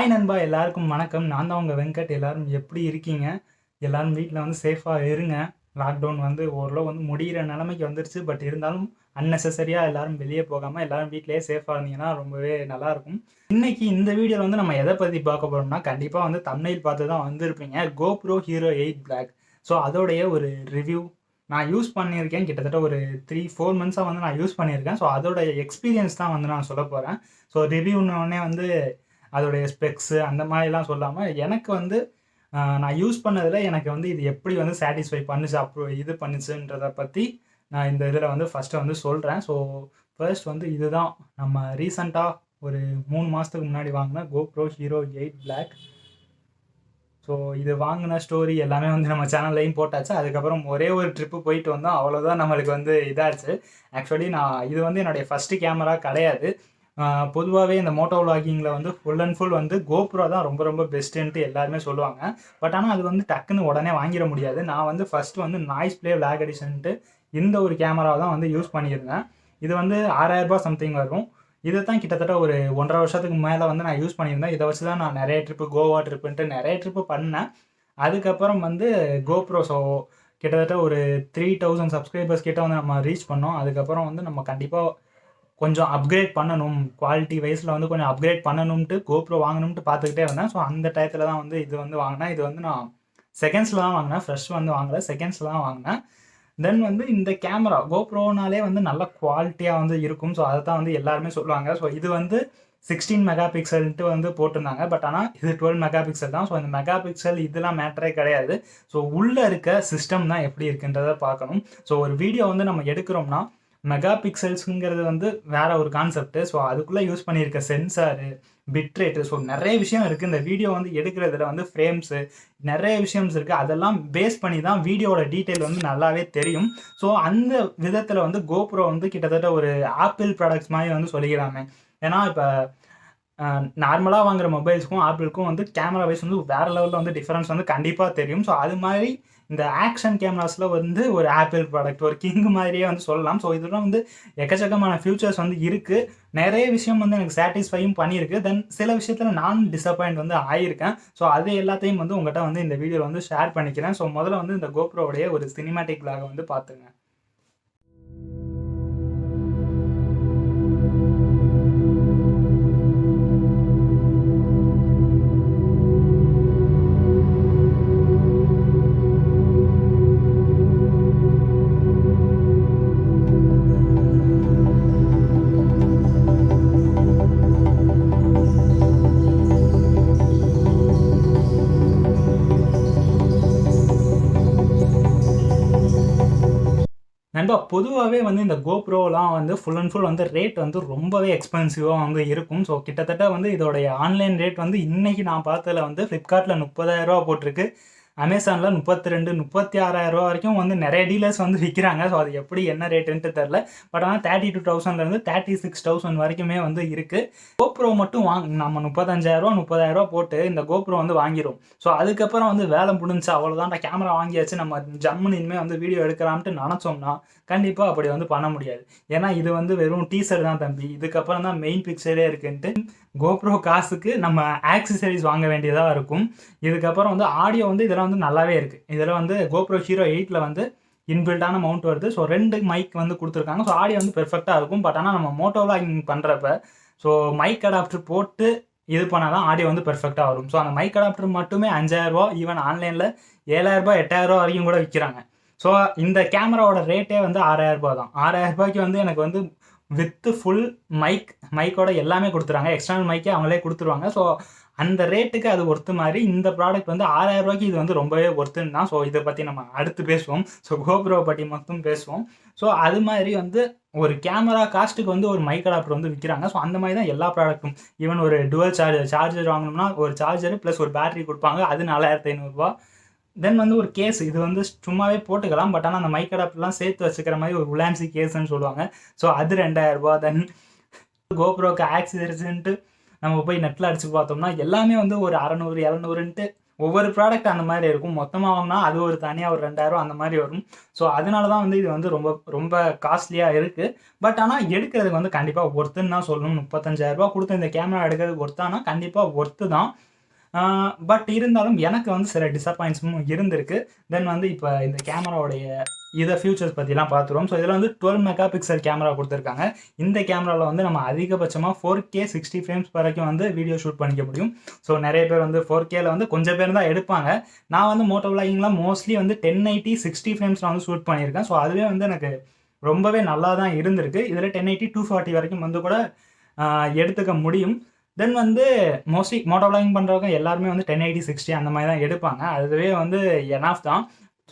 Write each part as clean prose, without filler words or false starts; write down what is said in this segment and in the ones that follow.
Hi நண்பா, எல்லாருக்கும் வணக்கம். நான் தான் உங்கள் வெங்கட். எல்லாரும் எப்படி இருக்கீங்க? எல்லாரும் வீட்டில் வந்து சேஃபாக இருங்க. லாக்டவுன் வந்து ஓரளவு வந்து முடிகிற நிலைமைக்கு வந்துருச்சு. பட் இருந்தாலும் அன்னெசரியாக எல்லாரும் வெளியே போகாமல் எல்லாரும் வீட்டிலேயே சேஃபாக இருந்தீங்கன்னா ரொம்பவே நல்லாயிருக்கும். இன்னைக்கு இந்த வீடியோவில் வந்து நம்ம எதை பற்றி பார்க்க போகிறோம்னா, கண்டிப்பாக வந்து தம்ப்நெயில் பார்த்து தான் வந்திருப்பீங்க. GoPro Hero 8 Black. ஸோ அதோடைய ஒரு ரிவ்யூ நான் யூஸ் பண்ணியிருக்கேன். கிட்டத்தட்ட ஒரு 3-4 மந்த்ஸாக வந்து நான் யூஸ் பண்ணியிருக்கேன். ஸோ அதோடைய எக்ஸ்பீரியன்ஸ் தான் வந்து நான் சொல்ல போகிறேன். ஸோ ரிவ்யூன்னொடனே வந்து அதோடைய ஸ்பெக்ஸு அந்த மாதிரிலாம் சொல்லாமல் எனக்கு வந்து நான் யூஸ் பண்ணதில் எனக்கு வந்து இது எப்படி வந்து சாட்டிஸ்ஃபை பண்ணுச்சு இது பண்ணுச்சுன்றதை பற்றி நான் இந்த இதில் வந்து ஃபஸ்ட்டு வந்து சொல்கிறேன். ஸோ ஃபர்ஸ்ட் வந்து இதுதான் நம்ம ரீசண்டாக ஒரு 3 மாதத்துக்கு முன்னாடி வாங்கின GoPro Hero 8 Black. ஸோ இது வாங்கின ஸ்டோரி எல்லாமே வந்து நம்ம சேனல்லையும் போட்டாச்சு. அதுக்கப்புறம் ஒரே ஒரு ட்ரிப்பு போயிட்டு வந்தோம். அவ்வளோதான் நம்மளுக்கு வந்து இதாச்சு. ஆக்சுவலி இது வந்து என்னுடைய ஃபஸ்ட்டு கேமரா கிடையாது. பொதுவாகவே இந்த மோட்டோ விளாகிங்கில் வந்து ஃபுல் அண்ட் ஃபுல் வந்து GoPro தான் ரொம்ப ரொம்ப பெஸ்ட்டுன்ட்டு எல்லாருமே சொல்லுவாங்க. பட் ஆனால் அது வந்து டக்குன்னு உடனே வாங்கிட முடியாது. நான் வந்து ஃபஸ்ட்டு வந்து நாய்ஸ் ப்ளே விளாக் எடிஷன்ட்டு இந்த ஒரு கேமராவை தான் வந்து யூஸ் பண்ணியிருந்தேன். இது வந்து ₹6000 சம்திங் வரும். இதை தான் கிட்டத்தட்ட ஒரு 1.5 வருஷத்துக்கு மேலே வந்து நான் யூஸ் பண்ணியிருந்தேன். இதை வச்சு தான் நான் நிறைய ட்ரிப்பு கோவா ட்ரிப்புன்ட்டு நிறைய ட்ரிப்பு பண்ணேன். அதுக்கப்புறம் வந்து GoPro ஸோ கிட்டத்தட்ட ஒரு 3000 சப்ஸ்கிரைபர்ஸ் கிட்ட வந்து நம்ம ரீச் பண்ணோம். அதுக்கப்புறம் வந்து நம்ம கண்டிப்பாக கொஞ்சம் அப்கிரேட் பண்ணணும், குவாலிட்டி வைஸில் வந்து கொஞ்சம் அப்கிரேட் பண்ணணும்ட்டு GoPro வாங்கணும்ட்டு பார்த்துக்கிட்டே இருந்தேன். ஸோ அந்த டயத்தில் தான் வந்து இது வந்து வாங்கினேன். இது வந்து நான் செகண்ட்ஸில் தான் வாங்கினேன், ஃப்ரெஷ் வந்து வாங்கலை, செகண்ட்ஸில் தான் வாங்கினேன். தென் வந்து இந்த கேமரா GoProனாலே வந்து நல்ல குவாலிட்டியாக வந்து இருக்கும். ஸோ அதை தான் வந்து எல்லாருமே சொல்லுவாங்க. ஸோ இது வந்து 16 மெகா பிக்சல்ட்டு வந்து போட்டிருந்தாங்க. பட் ஆனால் இது 12 மெகா பிக்சல் தான். ஸோ இந்த மெகா பிக்சல் இதெல்லாம் மேட்டரே கிடையாது. ஸோ உள்ளே இருக்க சிஸ்டம் தான் எப்படி இருக்குன்றதை பார்க்கணும். ஸோ ஒரு வீடியோ வந்து நம்ம எடுக்கிறோம்னா மெகா பிக்சல்ஸுங்கிறது வந்து வேற ஒரு கான்செப்ட்டு. ஸோ அதுக்குள்ளே யூஸ் பண்ணியிருக்க சென்சாரு, பிட்ரேட்டு, ஸோ நிறைய விஷயம் இருக்குது. இந்த வீடியோ வந்து எடுக்கிறதுல வந்து ஃப்ரேம்ஸு நிறைய விஷயம்ஸ் இருக்குது. அதெல்லாம் பேஸ் பண்ணி தான் வீடியோவோட டீட்டெயில் வந்து நல்லாவே தெரியும். ஸோ அந்த விதத்தில் வந்து GoPro வந்து கிட்டத்தட்ட ஒரு ஆப்பிள் ப்ராடக்ட்ஸ் மாதிரி வந்து சொல்லிக்கலாமே. ஏன்னா இப்போ நார்மலாக வாங்குகிற மொபைல்ஸ்க்கும் ஆப்பிளுக்கும் வந்து கேமரா வைஸ் வந்து வேறு லெவலில் வந்து டிஃப்ரென்ஸ் வந்து கண்டிப்பாக தெரியும். ஸோ அது மாதிரி இந்த ஆக்ஷன் கேமராஸில் வந்து ஒரு ஆப்பிள் ப்ராடக்ட், ஒரு கிங் மாதிரியே வந்து சொல்லலாம். ஸோ இதெல்லாம் வந்து எக்கச்சக்கமான ஃபியூச்சர்ஸ் வந்து இருக்குது. நிறைய விஷயம் வந்து எனக்கு சாட்டிஸ்ஃபையும் பண்ணியிருக்கு. தென் சில விஷயத்தில் நான் டிசப்பாயிண்ட் வந்து ஆகியிருக்கேன். ஸோ அது எல்லாத்தையும் வந்து உங்கள்கிட்ட வந்து இந்த வீடியோவில் வந்து ஷேர் பண்ணிக்கிறேன். ஸோ முதல்ல வந்து இந்த GoProவுடைய ஒரு சினிமேட்டிக் விளாகை வந்து பார்த்துங்க. நண்பா, பொதுவாகவே வந்து இந்த GoProலாம் வந்து ஃபுல் அண்ட் ஃபுல் வந்து ரேட் வந்து ரொம்பவே எக்ஸ்பென்சிவாக வந்து இருக்கும். ஸோ கிட்டத்தட்ட வந்து இதோடைய ஆன்லைன் ரேட் வந்து இன்றைக்கி நான் பார்த்ததில் வந்து ஃப்ளிப்கார்ட்டில் ₹30,000 போட்டிருக்கு. அமேசானில் 32, ₹36,000 வரைக்கும் வந்து நிறைய டீலர்ஸ் வந்து விற்கிறாங்க. ஸோ அது எப்படி என்ன ரேட்டுன்ட்டு தெரில. பட் ஆனால் 32,000லேருந்து 36,000 வரைக்குமே வந்து இருக்குது. GoPro மட்டும் நம்ம ₹35,000 ₹30,000 போட்டு இந்த GoPro வந்து வாங்கிடும். ஸோ அதுக்கப்புறம் வந்து வேலை முடிஞ்சு அவ்வளோதான், கேமரா வாங்கியாச்சு, நம்ம ஜம்முன்னு இனிமேல் வந்து வீடியோ எடுக்கலாம்ட்டு நினச்சோம்னா கண்டிப்பாக அப்படி வந்து பண்ண முடியாது. ஏன்னா இது வந்து வெறும் டீசர் தான் தம்பி, இதுக்கப்புறம் தான் மெயின் பிக்சரே இருக்குன்ட்டு GoPro காசுக்கு நம்ம ஆக்சசரிஸ் வாங்க வேண்டியதாக இருக்கும். இதுக்கப்புறம் வந்து ஆடியோ வந்து இதெல்லாம் வந்து நல்லாவே இருக்குது. இதில் வந்து GoPro Hero 8ல் வந்து இன்பில்டான மவுண்ட் வருது. ஸோ 2 மைக் வந்து கொடுத்துருக்காங்க. ஸோ ஆடியோ வந்து பெர்ஃபெக்டாக இருக்கும். பட் ஆனால் நம்ம மோட்டோ விளாகிங் பண்ணுறப்ப ஸோ மைக் அடாப்டர் போட்டு இது பண்ணால் தான் ஆடியோ வந்து பெர்ஃபெக்டாக வரும். ஸோ அந்த மைக் அடாப்டர் மட்டுமே ₹5,000, ஈவன் ஆன்லைனில் ₹7,000 ₹8,000 வரைக்கும் கூட விற்கிறாங்க. ஸோ இந்த கேமராவோட ரேட்டே வந்து ₹6,000 தான். ₹6,000க்கு வந்து எனக்கு வந்து வித்து ஃபுல் மைக்கோட எல்லாமே கொடுத்துறாங்க. எக்ஸ்டர்னல் மைக்கே அவங்களே கொடுத்துருவாங்க. ஸோ அந்த ரேட்டுக்கு அது ஒர்த்து மாதிரி இந்த ப்ராடக்ட் வந்து ₹6,000க்கு இது வந்து ரொம்பவே ஒர்த்துன்னு தான். ஸோ இதை பற்றி நம்ம அடுத்து பேசுவோம். ஸோ GoPro பற்றி மட்டும் பேசுவோம். ஸோ அது மாதிரி வந்து ஒரு கேமரா காஸ்ட்டுக்கு வந்து ஒரு மைக் அடாப்டர் வந்து விற்கிறாங்க. ஸோ அந்த மாதிரி தான் எல்லா ப்ராடக்ட்டும். ஈவன் ஒரு டுவல் சார்ஜர் வாங்கணும்னா ஒரு சார்ஜர் ப்ளஸ் ஒரு பேட்டரி கொடுப்பாங்க. அது ₹4,500. தென் வந்து ஒரு கேஸ், இது வந்து சும்மாவே போட்டுக்கலாம். பட் ஆனால் அந்த மைக் அடாப்டர்லாம் சேர்த்து வச்சுக்கிற மாதிரி ஒரு உலான்சி கேஸ்ன்னு சொல்லுவாங்க. ஸோ அது ₹2,000. தென் GoProக்கு ஆக்சசரிஸ்ன்ட்டு நம்ம போய் நெட்டில் அடிச்சு பார்த்தோம்னா எல்லாமே வந்து ஒரு 600, 700ன்ட்டு ஒவ்வொரு ப்ராடக்ட் அந்த மாதிரி இருக்கும். மொத்தமாக வாங்கினா அது ஒரு தனியாக ஒரு 2000 அந்த மாதிரி வரும். ஸோ அதனால தான் வந்து இது வந்து ரொம்ப ரொம்ப காஸ்ட்லியாக இருக்குது. பட் ஆனால் எடுக்கிறதுக்கு வந்து கண்டிப்பாக ஒர்த்துன்னு தான் சொல்லணும். 35,000 கொடுத்து இந்த கேமரா எடுக்கிறதுக்கு ஒர்த்தானா கண்டிப்பாக ஒர்த்து தான். பட் இருந்தாலும் எனக்கு வந்து சில டிசப்பாயின்ட்ஸும் இருந்திருக்கு. தென் வந்து இப்போ இந்த கேமராவுடைய ஃபியூச்சர்ஸ் பற்றிலாம் பார்த்துருவோம். ஸோ இதில் வந்து 12 மெகா பிக்சல் கேமரா கொடுத்துருக்காங்க. இந்த கேமராவில் வந்து நம்ம அதிகபட்சமாக 4K 60 ஃப்ரேம்ஸ் வரைக்கும் வந்து வீடியோ ஷூட் பண்ணிக்க முடியும். ஸோ நிறைய பேர் வந்து 4Kல வந்து கொஞ்சம் பேர் தான் எடுப்பாங்க. நான் வந்து மோட்டோ விளாகிங்லாம் மோஸ்ட்லி வந்து 1080 60 ஃப்ரேம்ஸில் வந்து ஷூட் பண்ணியிருக்கேன். ஸோ அதுவே வந்து எனக்கு ரொம்பவே நல்லா தான் இருந்திருக்கு. இதில் 1080 240 வரைக்கும் வந்து கூட எடுத்துக்க முடியும். தென் வந்து மோஸ்ட்லி மோட்டோ விளாகிங் பண்ணுறவங்க எல்லாருமே வந்து 1080 60 அந்த மாதிரி தான் எடுப்பாங்க. அதுவே வந்து எனாஃப் தான்.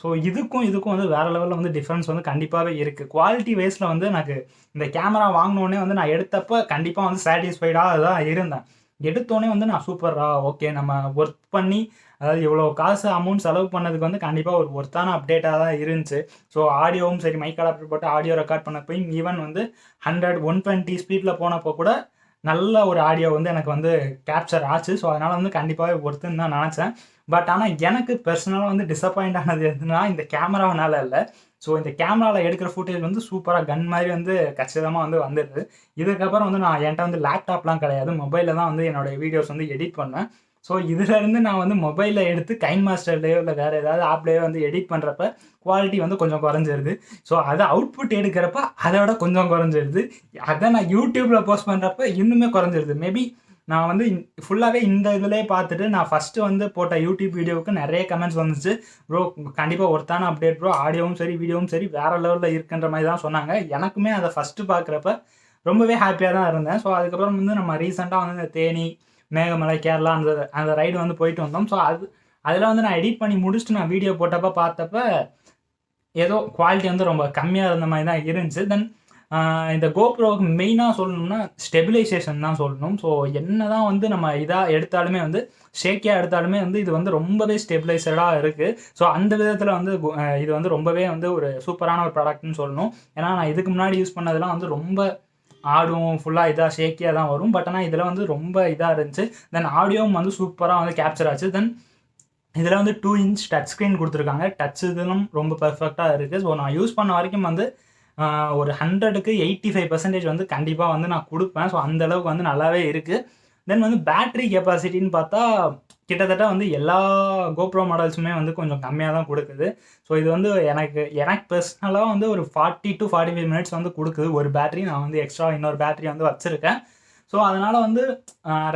ஸோ இதுக்கும் வந்து வேறு லெவலில் வந்து டிஃப்ரென்ஸ் வந்து கண்டிப்பாகவே இருக்குது. குவாலிட்டி வைஸில் வந்து எனக்கு இந்த கேமரா வாங்கினோடனே வந்து நான் எடுத்தப்போ கண்டிப்பாக வந்து சாட்டிஸ்ஃபைடாக தான் இருந்தேன். எடுத்தோடனே வந்து நான் சூப்பரா ஓகே நம்ம ஒர்க் பண்ணி அதாவது இவ்வளோ காசு அமௌண்ட் செலவு பண்ணதுக்கு வந்து கண்டிப்பாக ஒரு ஒர்த்தான அப்டேட்டாக தான் இருந்துச்சு. ஸோ ஆடியோவும் சரி மைக் அடாப்டர் போட்டு ஆடியோ ரெக்கார்ட் பண்ணப்போ ஈவன் வந்து 120 ஸ்பீடில் போனப்போ கூட நல்ல ஒரு ஆடியோ வந்து எனக்கு வந்து கேப்சர் ஆச்சு. ஸோ அதனால் வந்து கண்டிப்பாகவே ஒர்த்துன்னு தான் நினச்சேன். பட் ஆனால் எனக்கு பர்சனலாக வந்து டிசப்பாயிண்ட் ஆனது எதுனா இந்த கேமராவனால இல்லை. ஸோ இந்த கேமராவில் எடுக்கிற ஃபுட்டேஜ் வந்து சூப்பராக கன் மாதிரி வந்து கச்சிதமாக வந்து வந்துடுது. இதுக்கப்புறம் வந்து நான் என்கிட்ட வந்து லேப்டாப்லாம் கிடையாது. மொபைலில் தான் வந்து என்னோடய வீடியோஸ் வந்து எடிட் பண்ணுவேன். ஸோ இதிலேருந்து நான் வந்து மொபைலில் எடுத்து கைன் மாஸ்டர்லேயோ இல்லை வேறு ஏதாவது ஆப்லேயோ வந்து எடிட் பண்ணுறப்ப குவாலிட்டி வந்து கொஞ்சம் குறைஞ்சிருது. ஸோ அதை அவுட்புட் எடுக்கிறப்ப அதை விட கொஞ்சம் குறைஞ்சிருது. அதை நான் யூடியூப்பில் போஸ்ட் பண்ணுறப்ப இன்னுமே குறைஞ்சிருது. மேபி நான் வந்து ஃபுல்லாகவே இந்த இதிலே பார்த்துட்டு நான் ஃபஸ்ட்டு வந்து போட்ட யூடியூப் வீடியோவுக்கு நிறைய கமெண்ட்ஸ் வந்துச்சு. ப்ரோ கண்டிப்பாக ஒருத்தான அப்டேட் ப்ரோ, ஆடியோவும் சரி வீடியோவும் சரி வேறு லெவலில் இருக்குன்ற மாதிரி தான் சொன்னாங்க. எனக்குமே அதை ஃபஸ்ட்டு பார்க்குறப்ப ரொம்பவே ஹாப்பியாக தான் இருந்தேன். ஸோ அதுக்கப்புறம் வந்து நம்ம ரீசெண்டாக வந்து இந்த தேனி, மேகமலை, கேரளா அந்த ரைடு வந்து போயிட்டு வந்தோம். ஸோ அதில் வந்து நான் எடிட் பண்ணி முடிச்சுட்டு நான் வீடியோ போட்டப்போ பார்த்தப்ப ஏதோ குவாலிட்டி வந்து ரொம்ப கம்மியாக இருந்த மாதிரி தான் இருந்துச்சு. தென் இந்த கோப்ரோவுக்கு மெயினாக சொல்லணும்னா ஸ்டெபிலைசேஷன் தான் சொல்லணும். ஸோ என்ன தான் வந்து நம்ம இதாக எடுத்தாலுமே வந்து ஷேக்கியாக எடுத்தாலுமே வந்து இது வந்து ரொம்பவே ஸ்டெபிலைசடாக இருக்குது. ஸோ அந்த விதத்தில் வந்து இது வந்து ரொம்பவே வந்து ஒரு சூப்பரான ஒரு ப்ராடக்ட்னு சொல்லணும். ஏன்னா நான் இதுக்கு முன்னாடி யூஸ் பண்ணதெல்லாம் வந்து ரொம்ப ஆடும் ஃபுல்லாக இதாக ஷேக்கியாக தான் வரும். பட் ஆனால் இதில் வந்து ரொம்ப இதாக இருந்துச்சு. தென் ஆடியோவும் வந்து சூப்பராக வந்து கேப்சர் ஆச்சு. தென் இதில் வந்து 2 இன்ச் டச் ஸ்க்ரீன் கொடுத்துருக்காங்க. டச் இதெல்லாம் ரொம்ப பர்ஃபெக்டாக இருக்குது. ஸோ நான் யூஸ் பண்ண வரைக்கும் வந்து ஒரு 100க்கு 85% வந்து கண்டிப்பாக வந்து நான் கொடுப்பேன். ஸோ அந்தளவுக்கு வந்து நல்லாவே இருக்குது. தென் வந்து பேட்ரி கெப்பாசிட்டின்னு பார்த்தா கிட்டத்தட்ட வந்து எல்லா கோப்ரோ மாடல்ஸுமே வந்து கொஞ்சம் கம்மியாக தான் கொடுக்குது. ஸோ இது வந்து எனக்கு பர்சனலாக வந்து ஒரு 40 to 45 மினிட்ஸ் வந்து கொடுக்குது ஒரு பேட்ரி. நான் வந்து எக்ஸ்ட்ரா இன்னொரு பேட்ரி வந்து வச்சுருக்கேன். ஸோ அதனால் வந்து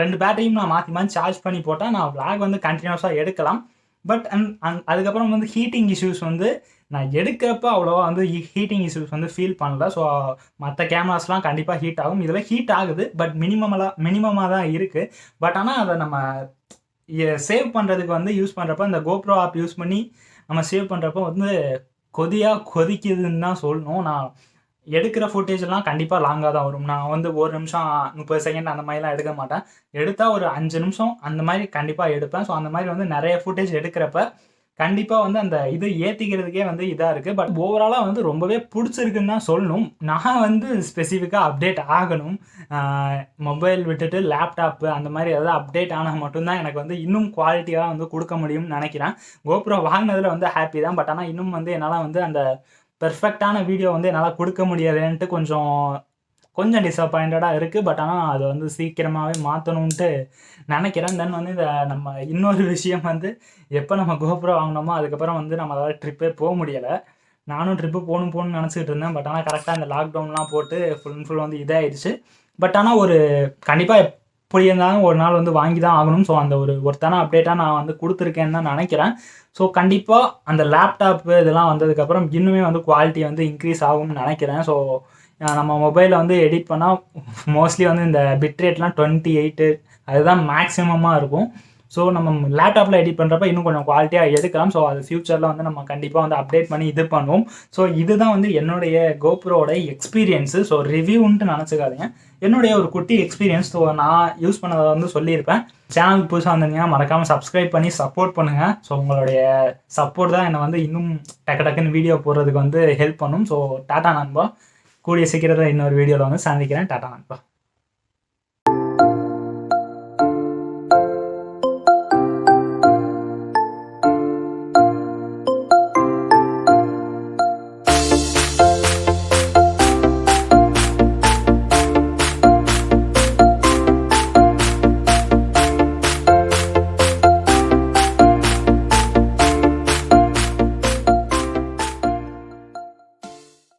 2 பேட்டரியும் நான் மாற்றி சார்ஜ் பண்ணி போட்டால் நான் விளாக் வந்து கண்டினியூஸாக எடுக்கலாம். பட் அதுக்கப்புறம் வந்து ஹீட்டிங் இஷ்யூஸ் வந்து நான் எடுக்கிறப்ப அவ்வளோவா வந்து ஹீட்டிங் இஷ்யூஸ் வந்து ஃபீல் பண்ணல. ஸோ மற்ற கேமராஸ்லாம் கண்டிப்பாக ஹீட் ஆகும். இதில் ஹீட் ஆகுது. பட் மினிமமாக தான் இருக்குது. பட் ஆனால் அதை நம்ம சேவ் பண்ணுறதுக்கு வந்து யூஸ் பண்ணுறப்ப இந்த கோப்ரோ ஆப் யூஸ் பண்ணி நம்ம சேவ் பண்ணுறப்போ வந்து கொதிக்குதுன்னு தான் சொல்லணும். நான் எடுக்கிற ஃபுட்டேஜ்லாம் கண்டிப்பாக லாங்காக தான் வரும். நான் வந்து 1 நிமிஷம் 30 செகண்ட் அந்த மாதிரிலாம் எடுக்க மாட்டேன். எடுத்தால் ஒரு 5 நிமிஷம் அந்த மாதிரி கண்டிப்பாக எடுப்பேன். ஸோ அந்த மாதிரி வந்து நிறைய ஃபுட்டேஜ் எடுக்கிறப்ப கண்டிப்பாக வந்து அந்த இது ஏற்றிக்கிறதுக்கே வந்து இதாக இருக்குது. பட் ஓவராலாக வந்து ரொம்பவே பிடிச்சிருக்குன்னு தான் சொல்லணும். நான் வந்து ஸ்பெசிஃபிக்காக அப்டேட் ஆகணும். மொபைல் விட்டுட்டு லேப்டாப்பு அந்த மாதிரி ஏதாவது அப்டேட் ஆனால் மட்டும்தான் எனக்கு வந்து இன்னும் குவாலிட்டியாக வந்து கொடுக்க முடியும்னு நினைக்கிறேன். கோப்ரோ வாங்கினதில் வந்து ஹாப்பி தான். பட் ஆனால் இன்னும் வந்து என்னால் வந்து அந்த பெர்ஃபெக்டான வீடியோ வந்து என்னால் கொடுக்க முடியாதுன்ட்டு கொஞ்சம் டிசப்பாயிண்டடாக இருக்குது. பட் ஆனால் அதை வந்து சீக்கிரமாகவே மாற்றணுன்ட்டு நினைக்கிறேன். தென் வந்து இந்த நம்ம இன்னொரு விஷயம் வந்து எப்போ நம்ம கோப்ரோ வாங்கினோமோ அதுக்கப்புறம் வந்து நம்ம அதாவது ட்ரிப்பே போக முடியலை. நானும் ட்ரிப்பு போகணும்னு நினச்சிக்கிட்டு இருந்தேன். பட் ஆனால் கரெக்டாக இந்த லாக்டவுன்லாம் போட்டு ஃபுல் அண்ட் ஃபுல் வந்து இதாகிடுச்சு. பட் ஆனால் ஒரு கண்டிப்பாக எப்படி இருந்தாலும் ஒரு நாள் வந்து வாங்கி தான் ஆகணும். ஸோ அந்த ஒருத்தான அப்டேட்டாக நான் வந்து கொடுத்துருக்கேன்னு தான் நினைக்கிறேன். ஸோ கண்டிப்பாக அந்த லேப்டாப்பு இதெல்லாம் வந்ததுக்கப்புறம் இன்னுமே வந்து குவாலிட்டி வந்து இன்க்ரீஸ் ஆகும்னு நினைக்கிறேன். ஸோ நம்ம மொபைலில் வந்து எடிட் பண்ணால் மோஸ்ட்லி வந்து இந்த பிட் ரேட்லாம் 28 அதுதான் மேக்ஸிமமாக இருக்கும். ஸோ நம்ம லேப்டாப்பில் எடிட் பண்ணுறப்ப இன்னும் கொஞ்சம் குவாலிட்டியாக எடுக்கலாம். ஸோ அது ஃப்யூச்சரில் வந்து நம்ம கண்டிப்பாக வந்து அப்டேட் பண்ணி இது பண்ணுவோம். ஸோ இதுதான் வந்து என்னுடைய கோப்ரோட எக்ஸ்பீரியன்ஸு. ஸோ ரிவ்யூன்ட்டு நினச்சிக்காதீங்க, என்னுடைய ஒரு குட்டி எக்ஸ்பீரியன்ஸ். ஸோ நான் யூஸ் பண்ணதை வந்து சொல்லியிருப்பேன். சேனலுக்கு புதுசாக வந்தீங்கன்னா மறக்காமல் சப்ஸ்கிரைப் பண்ணி சப்போர்ட் பண்ணுங்கள். ஸோ உங்களுடைய சப்போர்ட் தான் என்னை வந்து இன்னும் டக்குன்னு வீடியோ போடுறதுக்கு வந்து ஹெல்ப் பண்ணும். ஸோ டாட்டா நண்பா, கூடிய சீக்கிரத்தில் இன்னொரு வீடியோவில் வந்து சந்திக்கிறேன். டாட்டா நண்பா.